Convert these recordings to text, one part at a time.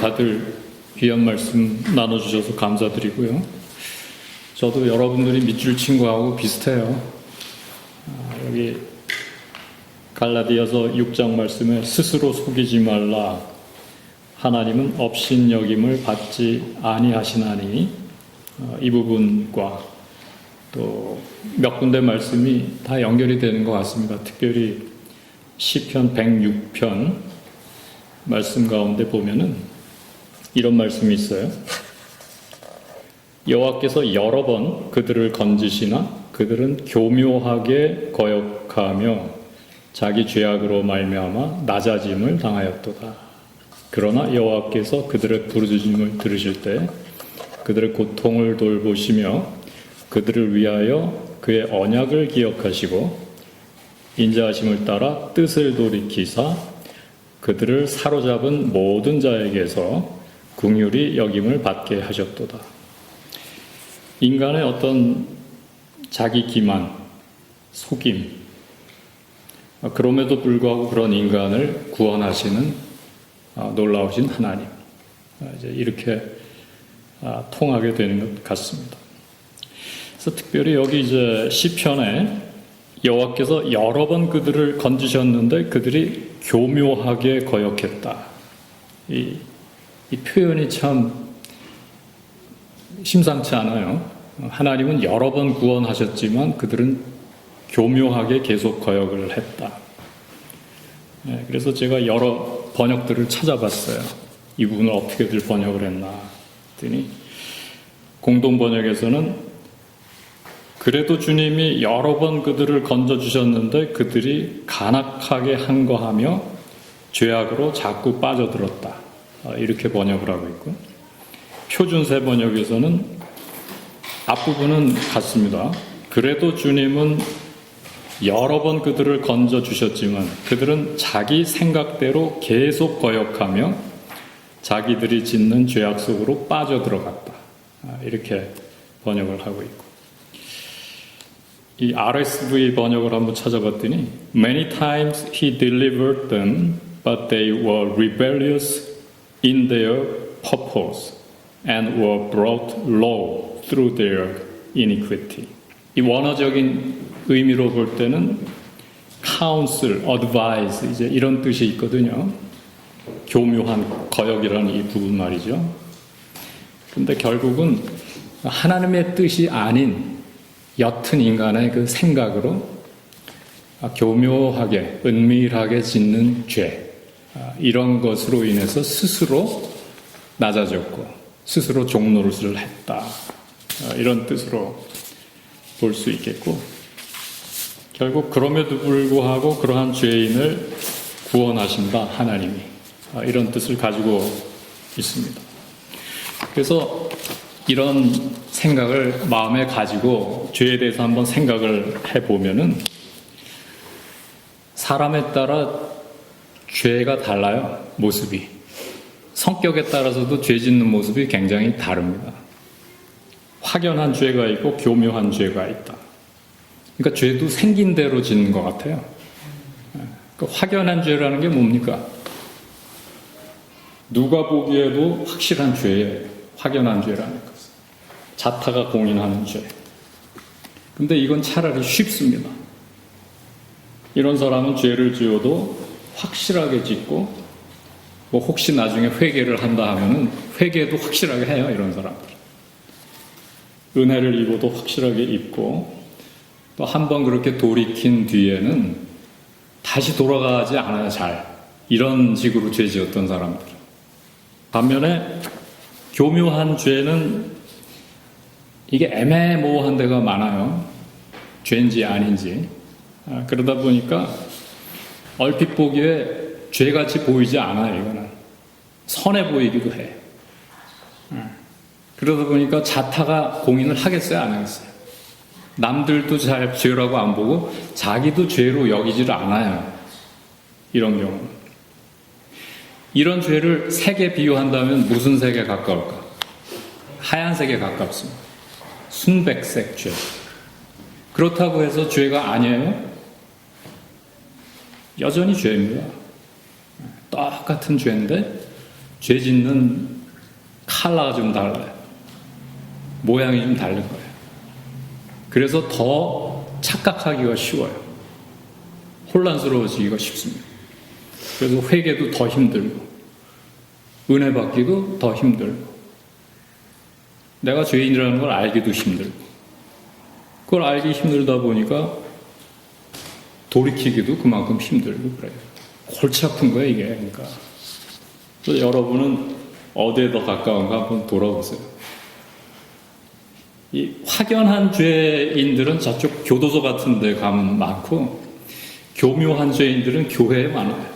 다들 귀한 말씀 나눠주셔서 감사드리고요. 저도 여러분들이 밑줄 친구하고 비슷해요. 여기 갈라디아서 6장 말씀에 스스로 속이지 말라. 하나님은 업신여김을 받지 아니하시나니, 이 부분과 또 몇 군데 말씀이 다 연결이 되는 것 같습니다. 특별히 시편 106편 말씀 가운데 보면은 이런 말씀이 있어요. 여호와께서 여러 번 그들을 건지시나 그들은 교묘하게 거역하며 자기 죄악으로 말미암아 낮아짐을 당하였도다. 그러나 여호와께서 그들의 부르짖음을 들으실 때 그들의 고통을 돌보시며 그들을 위하여 그의 언약을 기억하시고 인자하심을 따라 뜻을 돌이키사 그들을 사로잡은 모든 자에게서 긍휼히 여김을 받게 하셨도다. 인간의 어떤 자기 기만, 속임, 그럼에도 불구하고 그런 인간을 구원하시는 놀라우신 하나님, 이제 이렇게 통하게 되는 것 같습니다. 그래서 특별히 여기 이제 시편에 여호와께서 여러 번 그들을 건지셨는데 그들이 교묘하게 거역했다. 이 표현이 참 심상치 않아요. 하나님은 여러 번 구원하셨지만 그들은 교묘하게 계속 거역을 했다. 그래서 제가 여러 번역들을 찾아봤어요. 이 부분을 어떻게들 번역을 했나 했더니 공동번역에서는 그래도 주님이 여러 번 그들을 건져주셨는데 그들이 간악하게 한 거하며 죄악으로 자꾸 빠져들었다. 이렇게 번역을 하고 있고, 표준세 번역에서는 앞부분은 같습니다. 그래도 주님은 여러 번 그들을 건져주셨지만 그들은 자기 생각대로 계속 거역하며 자기들이 짓는 죄악 속으로 빠져들어갔다. 이렇게 번역을 하고 있고, 이 RSV 번역을 한번 찾아봤더니 Many times he delivered them, but they were rebellious in their purpose and were brought low through their iniquity. 이 원어적인 의미로 볼 때는 counsel, advise 이제 이런 뜻이 있거든요. 교묘한 거역이라는 이 부분 말이죠. 근데 결국은 하나님의 뜻이 아닌 옅은 인간의 그 생각으로 교묘하게 은밀하게 짓는 죄, 이런 것으로 인해서 스스로 낮아졌고 스스로 종노릇을 했다, 이런 뜻으로 볼 수 있겠고, 결국 그럼에도 불구하고 그러한 죄인을 구원하신다 하나님이, 이런 뜻을 가지고 있습니다. 그래서 이런 생각을 마음에 가지고 죄에 대해서 한번 생각을 해보면은 사람에 따라 죄가 달라요. 모습이. 성격에 따라서도 죄 짓는 모습이 굉장히 다릅니다. 확연한 죄가 있고 교묘한 죄가 있다. 그러니까 죄도 생긴 대로 짓는 것 같아요. 그러니까 확연한 죄라는 게 뭡니까? 누가 보기에도 확실한 죄예요. 확연한 죄라는 것은. 자타가 공인하는 죄. 근데 이건 차라리 쉽습니다. 이런 사람은 죄를 지어도 확실하게 짓고, 뭐 혹시 나중에 회개를 한다 하면은 회개도 확실하게 해요, 이런 사람들. 은혜를 입어도 확실하게 입고, 또 한 번 그렇게 돌이킨 뒤에는 다시 돌아가지 않아요, 잘. 이런 식으로 죄 지었던 사람들. 반면에 교묘한 죄는 이게 애매모호한 데가 많아요. 죄인지 아닌지. 그러다 보니까 얼핏 보기에 죄같이 보이지 않아요. 이거는 선해 보이기도 해. 그러다 보니까 자타가 공인을 하겠어요, 안 하겠어요? 남들도 잘 죄라고 안 보고 자기도 죄로 여기지를 않아요. 이런 경우. 이런 죄를 색에 비유한다면 무슨 색에 가까울까? 하얀색에 가깝습니다. 순백색 죄. 그렇다고 해서 죄가 아니에요? 여전히 죄입니다. 똑같은 죄인데 죄 짓는 컬러가 좀 달라요. 모양이 좀 다른 거예요. 그래서 더 착각하기가 쉬워요. 혼란스러워지기가 쉽습니다. 그래서 회개도 더 힘들고 은혜 받기도 더 힘들고 내가 죄인이라는 걸 알기도 힘들고 그걸 알기 힘들다 보니까 돌이키기도 그만큼 힘들고 그래요. 골치 아픈 거예요 이게. 그러니까 그래서 여러분은 어디에 더 가까운가 한번 돌아보세요. 이 확연한 죄인들은 저쪽 교도소 같은 데 가면 많고 교묘한 죄인들은 교회에 많아요.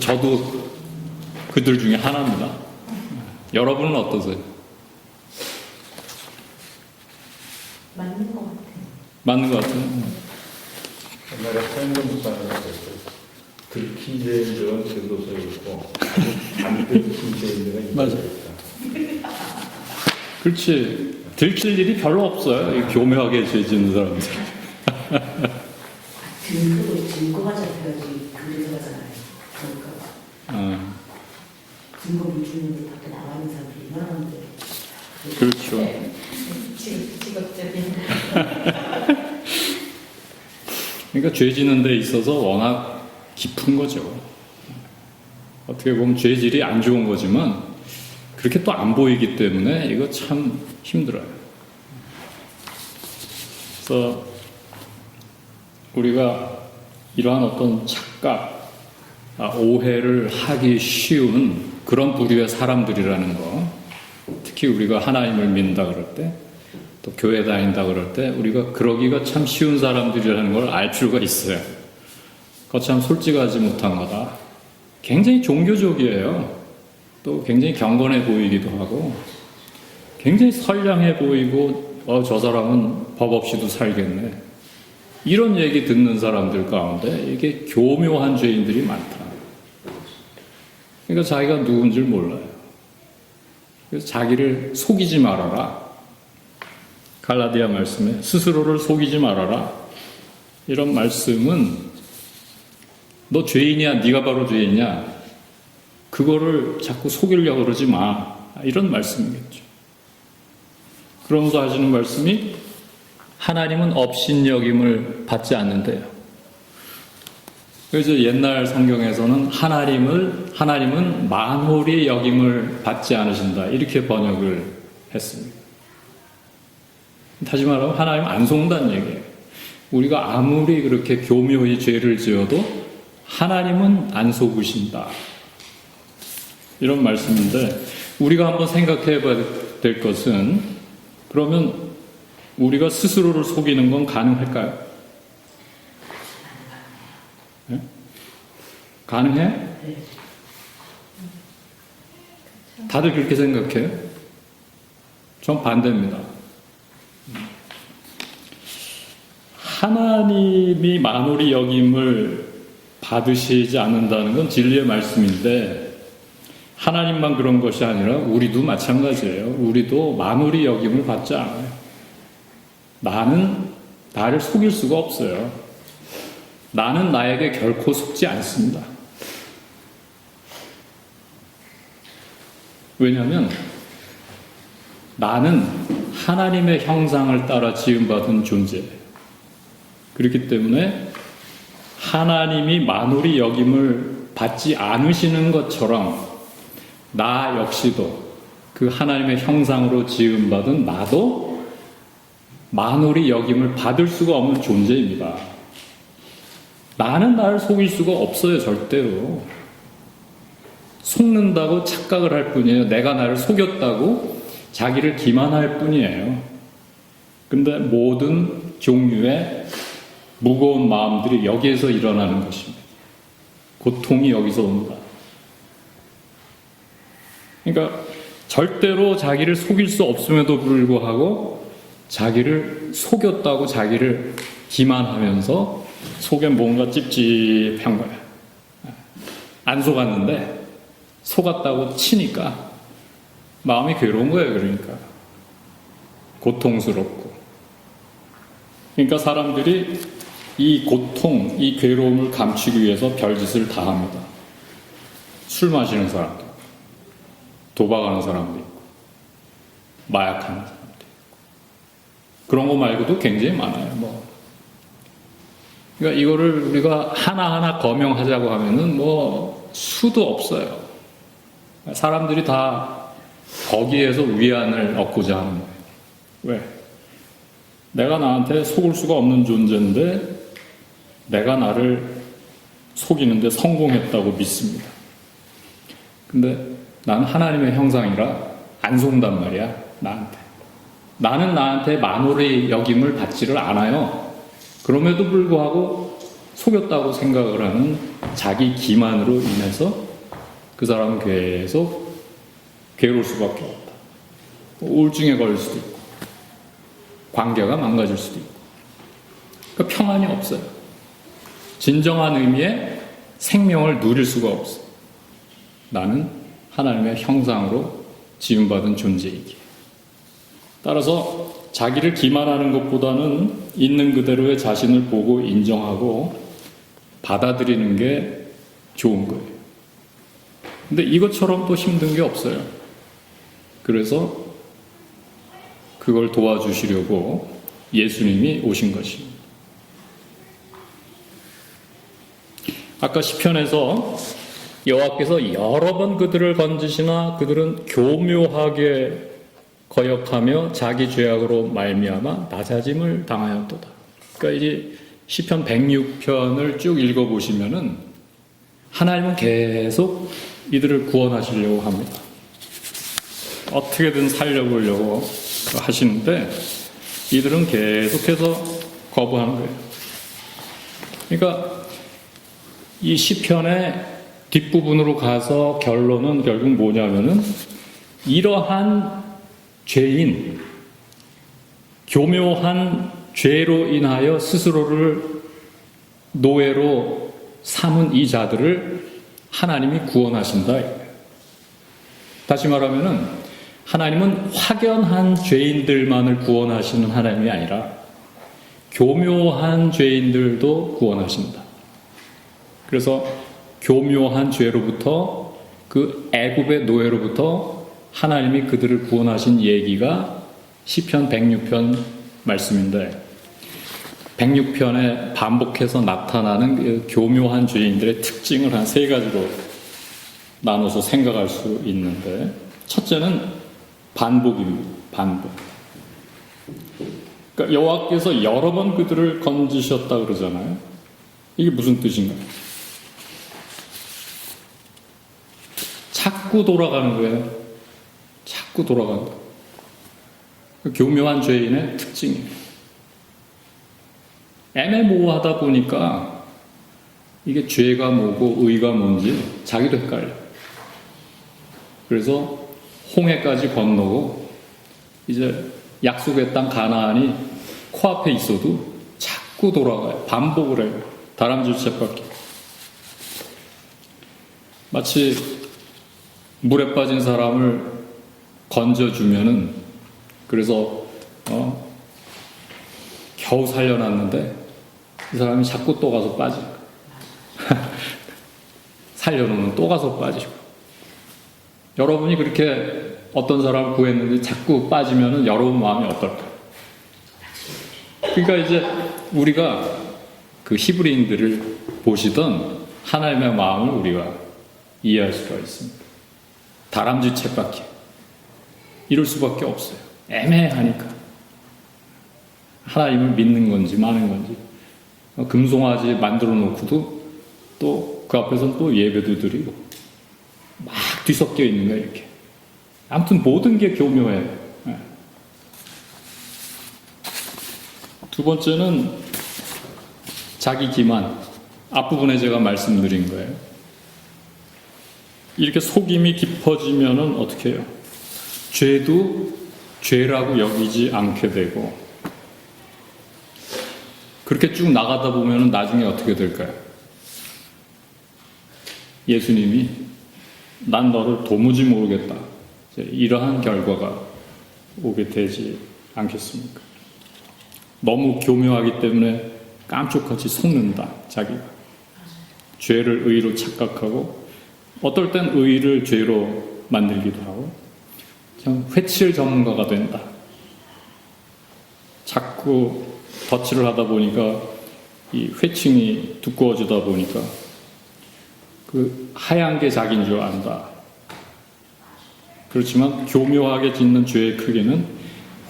저도 그들 중에 하나입니다. 여러분은 어떠세요? 맞는 것 같아요. 맞는 것 같아요. 옛날에 서인동 목사님이 그랬어요. 들킨 죄인들은 교도소에 있고 안 들킨 죄인들은 맞아. 있다. 그렇지. 들킬 일이 별로 없어요. 이 교묘하게 죄 짓는 사람들. 증거가 잡혀야지 그래서 하잖아요. 그러니까 증거를 주는데 밖에 나가는 사람들이 많은데. 그렇죠. 직업적인. 그러니까 죄 짓는 데 있어서 워낙 깊은 거죠. 어떻게 보면 죄질이 안 좋은 거지만 그렇게 또 안 보이기 때문에 이거 참 힘들어요. 그래서 우리가 이러한 어떤 착각, 오해를 하기 쉬운 그런 부류의 사람들이라는 거, 특히 우리가 하나님을 믿는다 그럴 때, 또 교회 다닌다 그럴 때 우리가 그러기가 참 쉬운 사람들이라는 걸 알 필요가 있어요. 그거 참 솔직하지 못한 거다. 굉장히 종교적이에요. 또 굉장히 경건해 보이기도 하고 굉장히 선량해 보이고 저 사람은 법 없이도 살겠네. 이런 얘기 듣는 사람들 가운데 이게 교묘한 죄인들이 많다. 그러니까 자기가 누군지 몰라요. 그래서 자기를 속이지 말아라. 갈라디아 말씀에 스스로를 속이지 말아라. 이런 말씀은 너 죄인이야, 네가 바로 죄인이야. 그거를 자꾸 속이려고 그러지 마. 이런 말씀이겠죠. 그러면서 하시는 말씀이 하나님은 업신여김을 받지 않는데요. 그래서 옛날 성경에서는 하나님은 만홀히 여김을 받지 않으신다. 이렇게 번역을 했습니다. 다시 말하면 하나님은 안 속는다는 얘기예요. 우리가 아무리 그렇게 교묘히 죄를 지어도 하나님은 안 속으신다. 이런 말씀인데 우리가 한번 생각해 봐야 될 것은 그러면 우리가 스스로를 속이는 건 가능할까요? 네? 가능해? 다들 그렇게 생각해요? 전 반대입니다. 하나님이 만홀히 여김을 받으시지 않는다는 건 진리의 말씀인데 하나님만 그런 것이 아니라 우리도 마찬가지예요. 우리도 만홀히 여김을 받지 않아요. 나는 나를 속일 수가 없어요. 나는 나에게 결코 속지 않습니다. 왜냐하면 나는 하나님의 형상을 따라 지음받은 존재예요. 그렇기 때문에 하나님이 만홀히 여김을 받지 않으시는 것처럼 나 역시도 그 하나님의 형상으로 지음받은 나도 만홀히 여김을 받을 수가 없는 존재입니다. 나는 나를 속일 수가 없어요, 절대로. 속는다고 착각을 할 뿐이에요. 내가 나를 속였다고 자기를 기만할 뿐이에요. 근데 모든 종류의 무거운 마음들이 여기에서 일어나는 것입니다. 고통이 여기서 옵니다. 그러니까 절대로 자기를 속일 수 없음에도 불구하고 자기를 속였다고 자기를 기만하면서 속에 뭔가 찝찝한 거야. 안 속았는데 속았다고 치니까 마음이 괴로운 거예요. 그러니까 고통스럽고. 그러니까 사람들이 이 고통, 이 괴로움을 감추기 위해서 별짓을 다 합니다. 술 마시는 사람들. 도박하는 사람도 있고, 마약하는 사람도 있고. 그런 거 말고도 굉장히 많아요. 뭐. 그러니까 이거를 우리가 하나하나 거명하자고 하면은 뭐 수도 없어요. 사람들이 다 거기에서 위안을 얻고자 하는 거예요. 왜? 내가 나한테 속을 수가 없는 존재인데 내가 나를 속이는데 성공했다고 믿습니다. 근데 나는 하나님의 형상이라 안 속는단 말이야, 나한테. 나는 나한테 만홀의 여김을 받지를 않아요. 그럼에도 불구하고 속였다고 생각을 하는 자기 기만으로 인해서 그 사람은 계속 괴로울 수밖에 없다. 우울증에 걸릴 수도 있고, 관계가 망가질 수도 있고, 그러니까 평안이 없어요. 진정한 의미의 생명을 누릴 수가 없어. 나는 하나님의 형상으로 지음받은 존재이기에. 따라서 자기를 기만하는 것보다는 있는 그대로의 자신을 보고 인정하고 받아들이는 게 좋은 거예요. 근데 이것처럼 또 힘든 게 없어요. 그래서 그걸 도와주시려고 예수님이 오신 것입니다. 아까 시편에서 여호와께서 여러 번 그들을 건지시나 그들은 교묘하게 거역하며 자기 죄악으로 말미암아 낮아짐을 당하였도다. 그러니까 이제 시편 106편을 쭉 읽어보시면은 하나님은 계속 이들을 구원하시려고 합니다. 어떻게든 살려보려고 하시는데 이들은 계속해서 거부하는 거예요. 그러니까 이 시편의 뒷부분으로 가서 결론은 결국 뭐냐면은 이러한 죄인, 교묘한 죄로 인하여 스스로를 노예로 삼은 이 자들을 하나님이 구원하신다. 다시 말하면은 하나님은 확연한 죄인들만을 구원하시는 하나님이 아니라 교묘한 죄인들도 구원하신다. 그래서 교묘한 죄로부터 그 애굽의 노예로부터 하나님이 그들을 구원하신 얘기가 시편 106편 말씀인데 106편에 반복해서 나타나는 그 교묘한 죄인들의 특징을 한 세 가지로 나눠서 생각할 수 있는데 첫째는 반복입니다. 반복. 그러니까 여호와께서 여러 번 그들을 건지셨다 그러잖아요. 이게 무슨 뜻인가요? 자꾸 돌아가는 거예요. 자꾸 돌아간다. 교묘한 죄인의 특징이에요. 애매모호하다 보니까 이게 죄가 뭐고 의가 뭔지 자기도 헷갈려. 그래서 홍해까지 건너고 이제 약속의 땅 가나안이 코앞에 있어도 자꾸 돌아가요. 반복을 해요. 다람쥐 쳇바퀴. 마치 물에 빠진 사람을 건져주면은 그래서 겨우 살려놨는데 이 사람이 자꾸 또 가서 빠지고 살려놓으면 또 가서 빠지고 여러분이 그렇게 어떤 사람을 구했는데 자꾸 빠지면은 여러분 마음이 어떨까요? 그러니까 이제 우리가 그 히브리인들을 보시던 하나님의 마음을 우리가 이해할 수가 있습니다. 다람쥐 쳇바퀴 이럴 수밖에 없어요. 애매하니까 하나님을 믿는 건지 마는 건지 금송아지 만들어 놓고도 또 그 앞에서는 또 예배도 드리고 막 뒤섞여 있는 거예요. 이렇게 아무튼 모든 게 교묘해요. 두 번째는 자기 기만. 앞부분에 제가 말씀드린 거예요. 이렇게 속임이 깊어지면은 어떻게 해요? 죄도 죄라고 여기지 않게 되고 그렇게 쭉 나가다 보면은 나중에 어떻게 될까요? 예수님이 난 너를 도무지 모르겠다. 이러한 결과가 오게 되지 않겠습니까? 너무 교묘하기 때문에 깜짝같이 속는다. 자기가. 죄를 의로 착각하고 어떨 땐 의를 죄로 만들기도 하고, 그냥 회칠 전문가가 된다. 자꾸 덧칠을 하다 보니까 이 회층이 두꺼워지다 보니까 그 하얀 게 자기인 줄 안다. 그렇지만 교묘하게 짓는 죄의 크기는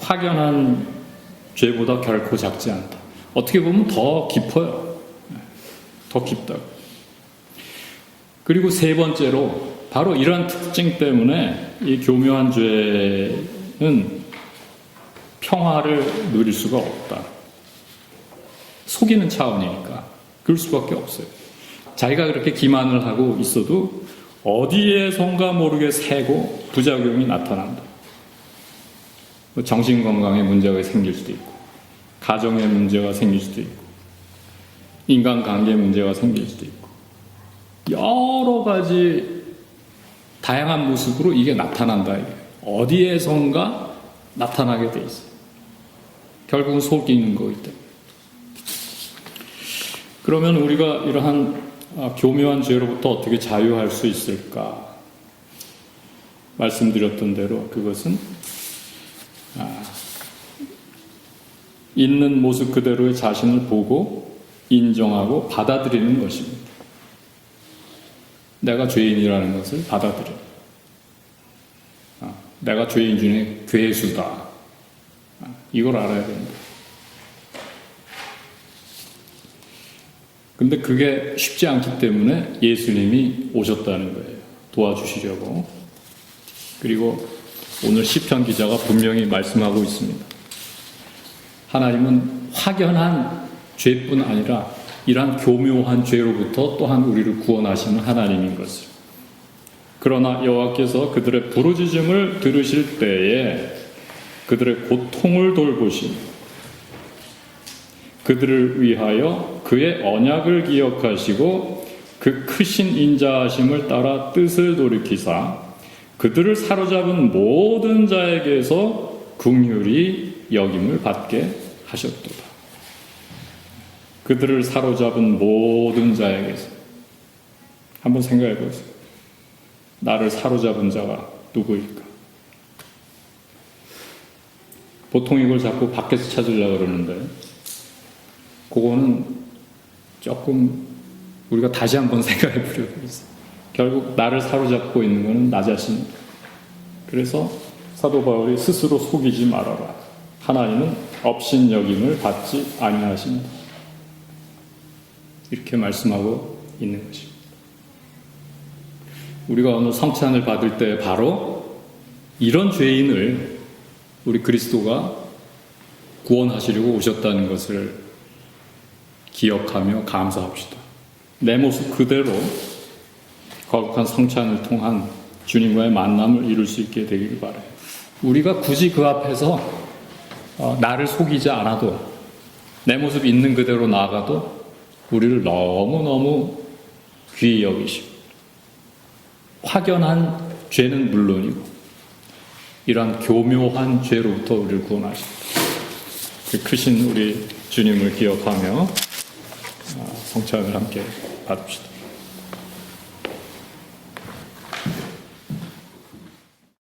확연한 죄보다 결코 작지 않다. 어떻게 보면 더 깊어요. 더 깊다. 그리고 세 번째로 바로 이러한 특징 때문에 이 교묘한 죄는 평화를 누릴 수가 없다. 속이는 차원이니까 그럴 수밖에 없어요. 자기가 그렇게 기만을 하고 있어도 어디에선가 모르게 새고 부작용이 나타난다. 정신건강에 문제가 생길 수도 있고, 가정에 문제가 생길 수도 있고, 인간관계에 문제가 생길 수도 있고, 여러 가지 다양한 모습으로 이게 나타난다. 어디에선가 나타나게 돼 있어요. 결국은 속이는 거기 때문에. 그러면 우리가 이러한 교묘한 죄로부터 어떻게 자유할 수 있을까? 말씀드렸던 대로 그것은 있는 모습 그대로의 자신을 보고 인정하고 받아들이는 것입니다. 내가 죄인이라는 것을 받아들여. 내가 죄인 중에 괴수다. 이걸 알아야 됩니다. 근데 그게 쉽지 않기 때문에 예수님이 오셨다는 거예요. 도와주시려고. 그리고 오늘 시편 기자가 분명히 말씀하고 있습니다. 하나님은 확연한 죄뿐 아니라 이러한 교묘한 죄로부터 또한 우리를 구원하시는 하나님인 것을. 그러나 여호와께서 그들의 부르짖음을 들으실 때에 그들의 고통을 돌보시니 그들을 위하여 그의 언약을 기억하시고 그 크신 인자하심을 따라 뜻을 돌이키사 그들을 사로잡은 모든 자에게서 긍휼히 여김을 받게 하셨도다. 그들을 사로잡은 모든 자에게서. 한번 생각해 보세요. 나를 사로잡은 자가 누구일까? 보통 이걸 자꾸 밖에서 찾으려고 그러는데 그거는 조금 우리가 다시 한번 생각해 보려고 했어요. 결국 나를 사로잡고 있는 것은 나 자신입니다. 그래서 사도 바울이 스스로 속이지 말아라. 하나님은 업신여김을 받지 아니하십니다. 이렇게 말씀하고 있는 것입니다. 우리가 오늘 성찬을 받을 때 바로 이런 죄인을 우리 그리스도가 구원하시려고 오셨다는 것을 기억하며 감사합시다. 내 모습 그대로 거룩한 성찬을 통한 주님과의 만남을 이룰 수 있게 되기를 바라요. 우리가 굳이 그 앞에서 나를 속이지 않아도 내 모습 있는 그대로 나아가도 우리를 너무너무 귀히 여기시고 확연한 죄는 물론이고 이러한 교묘한 죄로부터 우리를 구원하십니다. 그 크신 우리 주님을 기억하며 성찬을 함께 받읍시다.